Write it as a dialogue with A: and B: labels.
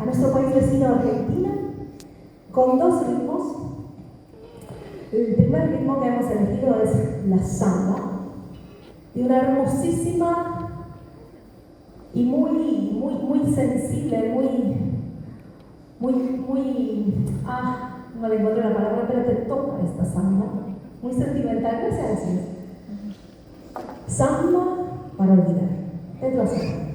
A: nuestro país vecino Argentina, con dos ritmos. El primer ritmo que hemos elegido es la samba, de una hermosísima y muy sensible, no le encontré la palabra, pero te toca esta samba, muy sentimental, ¿qué se decir? Samba para olvidar. Es la samba.